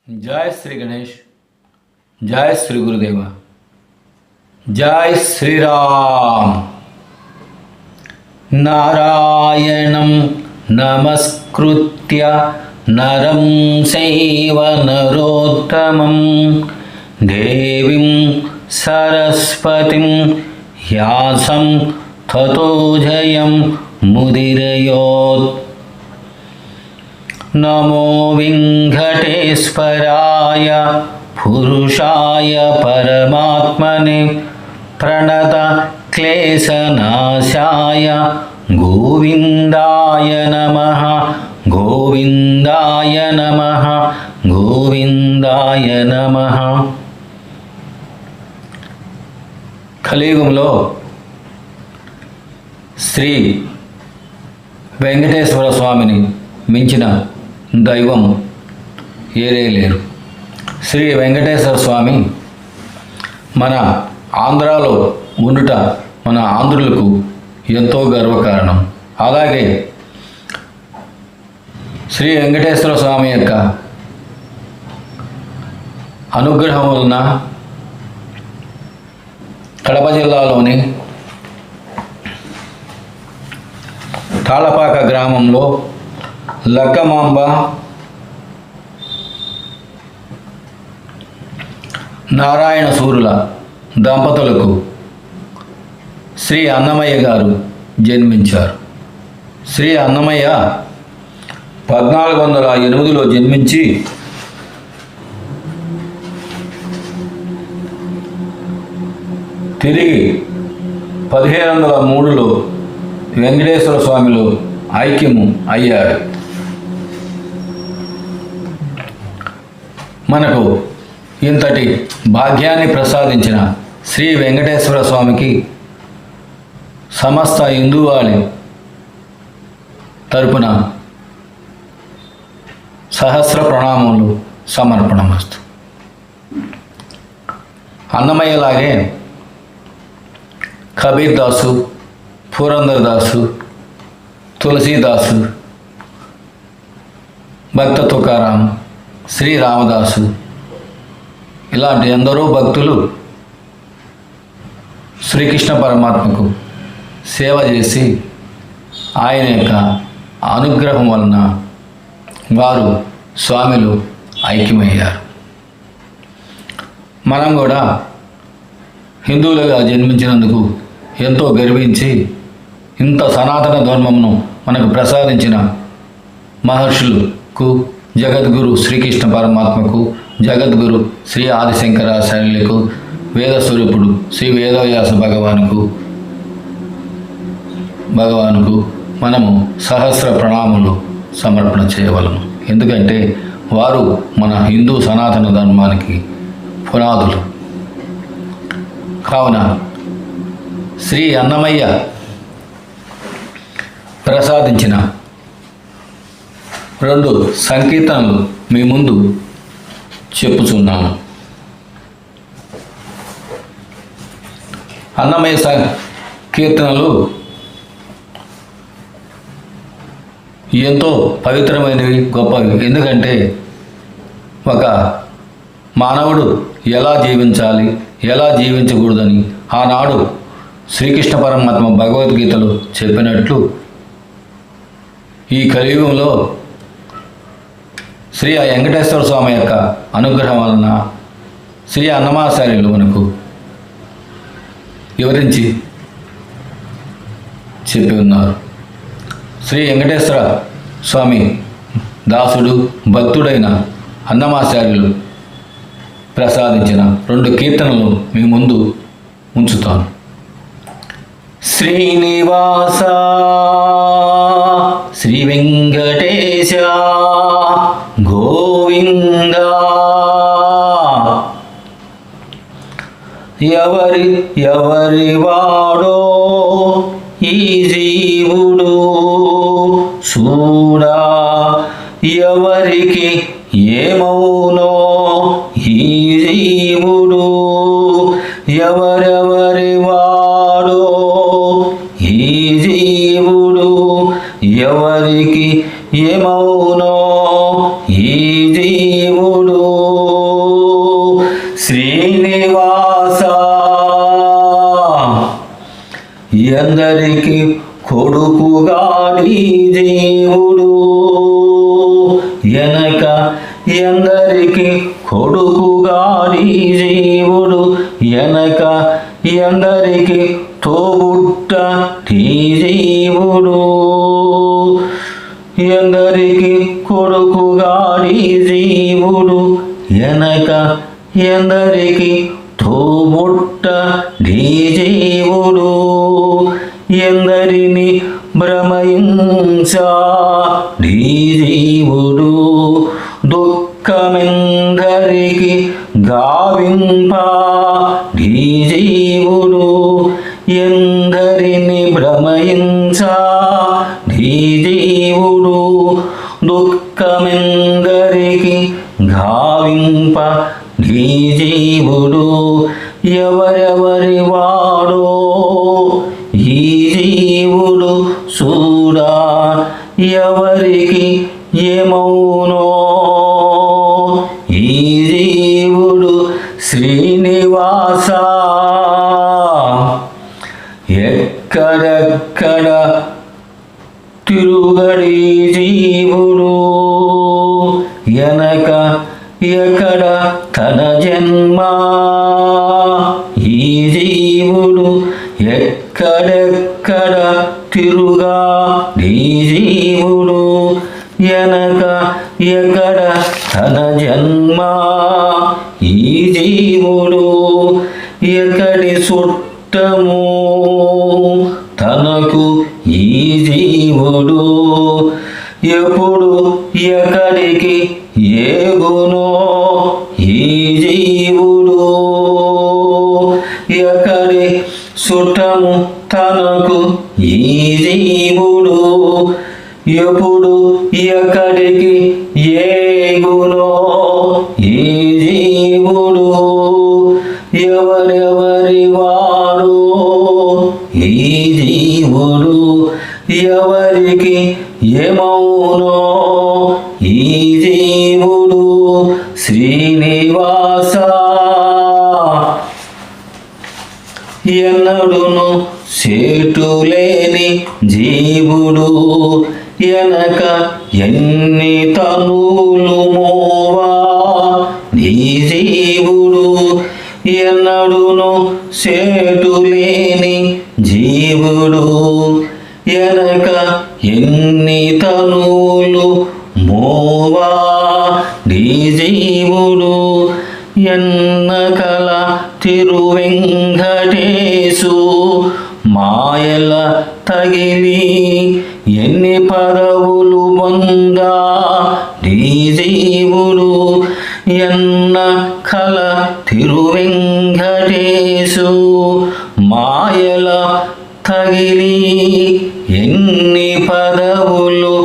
जय श्री गणेश, जय श्री गुरुदेव, जय श्री राम। नारायणं नमस्कृत्य नरं चैव नरोत्तमं देवीं सरस्वतीं व्यासं ततो जयं मुदीरयेत्। नमो वेङ्कटेश्वराय पुरुषाय परमात्मने प्रणत क्लेशनाशाय गोविन्दाय नमः, गोविन्दाय नमः, गोविन्दाय नमः। కలియుగంలో శ్రీ వెంకటేశ్వర స్వామిని మించిన దైవం ఏరే లేరు. శ్రీ వెంకటేశ్వర స్వామి మన ఆంధ్రాలో ఉండుట మన ఆంధ్రులకు ఎంతో గర్వకారణం. అలాగే శ్రీ వెంకటేశ్వర స్వామి యొక్క అనుగ్రహం వలన కడప జిల్లాలోని తాళపాక గ్రామంలో లక్కమాంబ నారాయణ సూరుల దంపతులకు శ్రీ అన్నమయ్య గారు జన్మించారు. శ్రీ అన్నమయ్య 1408లో జన్మించి తిరిగి 1503లో వెంకటేశ్వర స్వామిలో ఐక్యము అయ్యారు. మనకు ఇంతటి భాగ్యాన్ని ప్రసాదించిన శ్రీ వెంకటేశ్వర స్వామికి సమస్త హిందువాళి తరపున సహస్ర ప్రణామములు సమర్పణమస్తు. అన్నమయ్యలాగే కబీర్ దాసు, పురందర్ దాసు, తులసీదాసు, భక్త తుకారాం, శ్రీ రామదాసు ఇలాంటి ఎందరో భక్తులు శ్రీకృష్ణ పరమాత్మకు సేవ చేసి ఆయన యొక్క అనుగ్రహం వలన వారు స్వామిలు ఐక్యమయ్యారు. మనం కూడా హిందువులుగా జన్మించినందుకు ఎంతో గర్వించి ఇంత సనాతన ధర్మమును మనకు ప్రసాదించిన మహర్షులకు, జగద్గురు శ్రీకృష్ణ పరమాత్మకు, జగద్గురు శ్రీ ఆదిశంకరాచార్యులకు, వేదస్వరూపుడు శ్రీ వేదవ్యాస భగవానుకు మనము సహస్ర ప్రణామములు సమర్పణ చేయవలను. ఎందుకంటే వారు మన హిందూ సనాతన ధర్మానికి పునాదులు. కావున శ్రీ అన్నమయ్య ప్రసాదించిన 2 సంకీర్తనలు మీ ముందు చెప్పుచున్నాను. అన్నమయ్య కీర్తనలు ఎంతో పవిత్రమైనవి, గొప్పవి. ఎందుకంటే ఒక మానవుడు ఎలా జీవించాలి, ఎలా జీవించకూడదని ఆనాడు శ్రీకృష్ణ పరమాత్మ భగవద్గీతలో చెప్పినట్లు ఈ కలియుగంలో శ్రీ వెంకటేశ్వర స్వామి యొక్క అనుగ్రహం వలన శ్రీ అన్నమాచార్యులు మనకు వివరించి చెప్పి ఉన్నారు. శ్రీ వెంకటేశ్వర స్వామి దాసుడు, భక్తుడైన అన్నమాచార్యులు ప్రసాదించిన 2 కీర్తనలు మీ ముందు ఉంచుతాను. శ్రీనివాస శ్రీ వెంకటేశ గోవింద, ఎవరి వాడో ఈ జీవుడు చూడా, ఎవరికి ఏమవునో ఈ జీవుడు, ఎవరెవరి వాడో ఈ జీవుడు, ఎవరికి ఏమవునో ఈ జీవుడు ఎందరికి కొడుకుగాడి దేవుడు ఎనక ఎందరికి కొడుకుగాడి దేవుడు ఎనక ఎందరికి తోబుట్ట దేవుడు ఎందరికి కొడుకుగాడి దేవుడు ఎనక ఎందరికి తోబుట్ట దేవుడు ఎందరిని భ్రమయించా దేవుడు దుఃఖమెందరికి గావింప దేవుడు ఎందరిని భ్రమయించా దేవుడు దుఃఖమెందరికి గావింప దేవుడు ఎవరెవరి వాడో ఈ దేవుడు చూడా ఎవరికి ఏమౌనో ఈ దేవుడు శ్రీనివాస ఎక్కడెక్కడ తిరుగడి జీవుడు ఎనక ఎక్కడ తన జన్మ ఈ జీవుడు ఎక్కడెక్కడ తిరుగా జీవుడు ఎనక ఎక్కడ తన జన్మ ఈ జీవుడు ఎక్కడి చుట్టము తనకు ఈ జీవుడు ఎప్పుడు ఎక్కడికి ఏగునో ఈ జీవుడు ఎక్కడి సుటము తనకు ఈ జీవుడు ఎప్పుడు ఎక్కడికి ఏగునో ఈ జీవుడు ఎవరెవరి వాడు ఈ జీవుడు ఎవరికి ఏమౌనో ఈ జీవుడు శ్రీనివాస ఎన్నడును సేటులేని జీవుడు ఎనక ఎన్ని తనులు మోవా నీ జీవుడు ఎన్నడును సేటులేని జీవుడు ఎనక ఎన్ని తనులు మోవా నీ జీవుడు ఎన్నకల తిరువెంకటేశు మాయల తగిలి ఎన్ని పదవులు పొందా నీ జీవుడు ఎన్న కల తిరువెంకటేశు మాయల తగిలి ఎన్ని పదవులు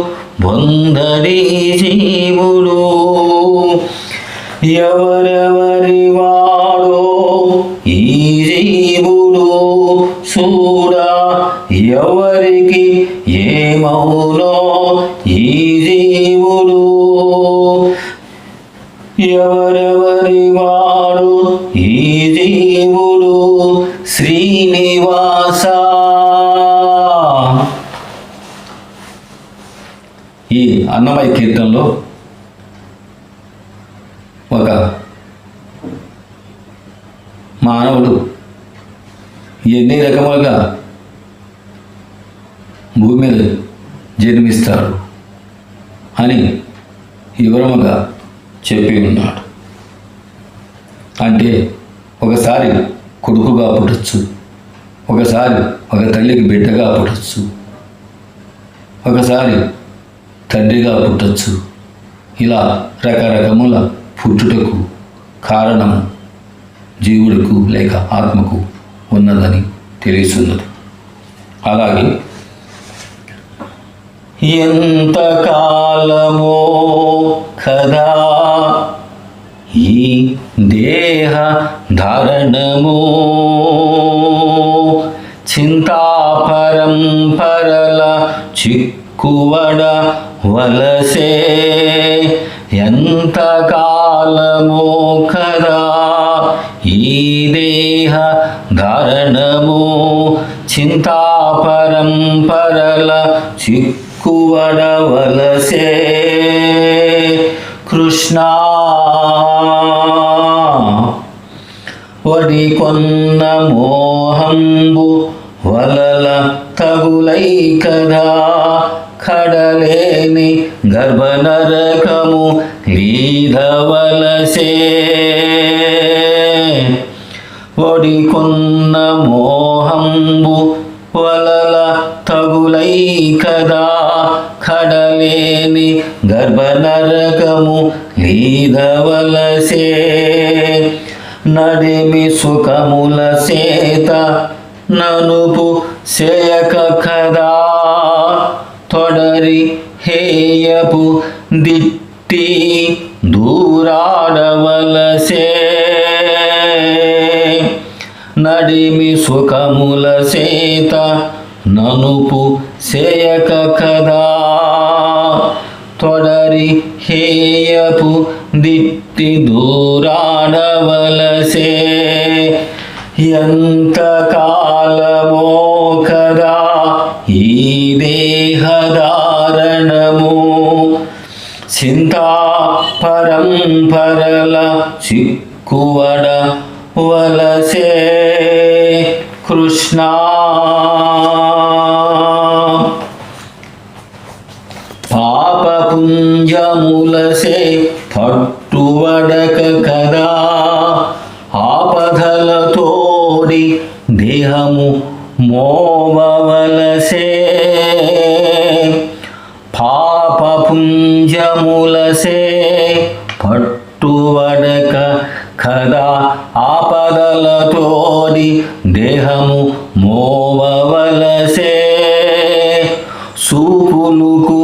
పొందడి జీవుడు ఎవరెవరి వాడో ఈ జీవుడు చూడా ఎవరికి ఏమౌనో ఈ జీవుడు ఎవరెవరి వాడు ఈ జీవుడు శ్రీనివాస ఈ అన్నమయ్య కీర్తనలో ఒక మానవుడు ఎన్ని రకములుగా భూమి మీద జన్మిస్తాడు అని వివరముగా చెప్పి ఉన్నాడు. అంటే ఒకసారి కొడుకుగా పుట్టచ్చు, ఒకసారి ఒక తల్లికి బిడ్డగా పుట్టచ్చు, ఒకసారి తండ్రిగా పుట్టచ్చు. ఇలా రకరకముల పుట్టుటకు కారణము జీవుడికు లేక ఆత్మకు ఉన్నదని తెలుస్తున్నది. అలాగే ఎంతకాలమో కదా ఈ దేహ ధారణము చింతాపరంపరల చిక్కువడ వలసే ఎంతకాలమో కదా ఈ దేహ ధారణము చింతాపరంపరల చిక్కువడవలసే కృష్ణ వడి కొన్న మోహంబు వలల తగులై కదా కడలేని గర్భనరకము లీధవలసే వడి కొన్న మోహంబు వలల తగులై కదా కడలేని గర్భనరకము లీధవలసే నడిమి సుఖముల సేత ననుపు సేయక కదా తొడరి హేయపు దిట్టి దూరాడవలసే నడిమి సుఖముల సేత ననుపు సేయక కదా తొడరి హేయపు దిట్టి దూరాడవలసే ఎంత కాలమో కదా ఈ దేహధారణము చింతా పరంపరల చిక్కువడ వలసే కృష్ణ పాపపుంజములసే పట్టువడక కదా ఆపదలతోడి దేహము మోవవలసే పాపపుంజములసే పట్టువడక కదా ఆపదలతోడి దేహము మోవవలసే సూపులుకు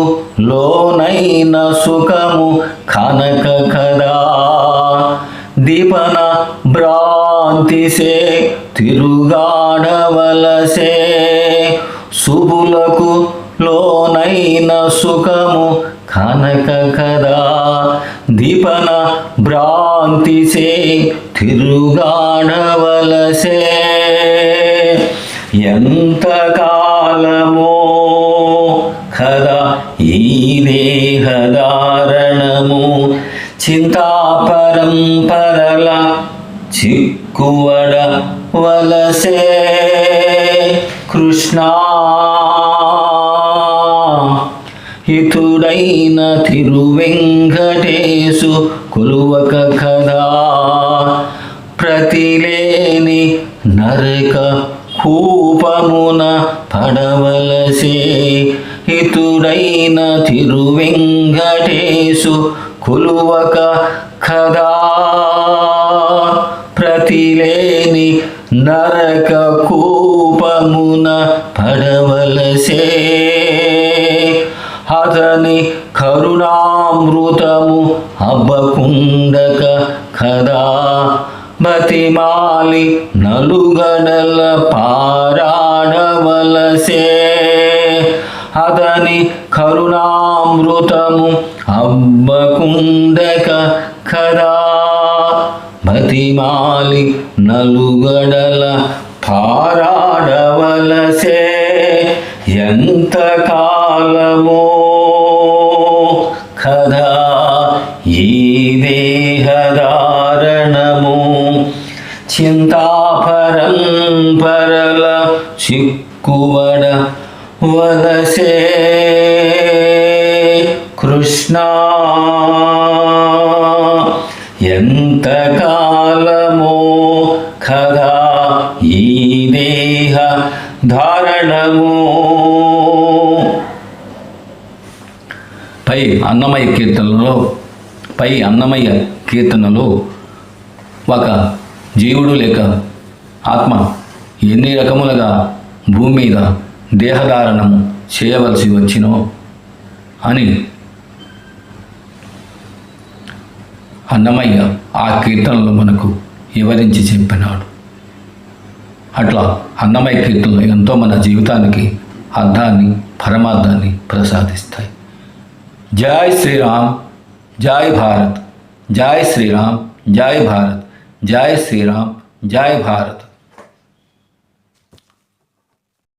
లోనైన సుఖము కనక కదా దీపన భ్రాంతిసే తిరుగాడవలసే శుభులకు లోనైన సుఖము కనక కదా దీపన భ్రాంతిసే తిరుగాడవలసే ఎంత కాలమో కదా ఈ దేహధారణము చింతా పరంపరల చిక్కువడ వలసే కృష్ణ హితుడైన తిరువెంకటేశు కొలువక కదా ప్రతిలేని నరక కూపమున పడవలసే హితుడైన తిరువెంకటేశు కొలువక కదా ప్రతిలేని నరక కూపమున పడవలసే అతని కరుణామృతము అబ్బకుండక కదా బతిమాలి నలుగడల పారాడవలసే అతని కరుణామృతము అబ్బకుండక కదా బతిమాలి నలుగడల పారాడవలసే ఎంత కాలమో కదా ఈ దేహధారణము చింతా పరంపరల చిక్కువడ వలసే కృష్ణ ఎంత కాలమో కదా ఈ దేహ ధారణము పై అన్నమయ్య కీర్తనలో ఒక జీవుడు లేక ఆత్మ ఎన్ని రకములుగా భూమి మీద దేహధారణము చేయవలసి వచ్చినో అని అన్నమయ్య ఆ కీర్తనలో మనకు వివరించి చెప్పినాడు. అట్లా అన్నమయ్య కీర్తనలు ఎంతో మన జీవితానికి అర్థాన్ని పరమార్థాన్ని ప్రసాదిస్తాయి. జై శ్రీరామ్, జై భారత్. జై శ్రీరామ్, జై భారత్. జై శ్రీరామ్, జై భారత్.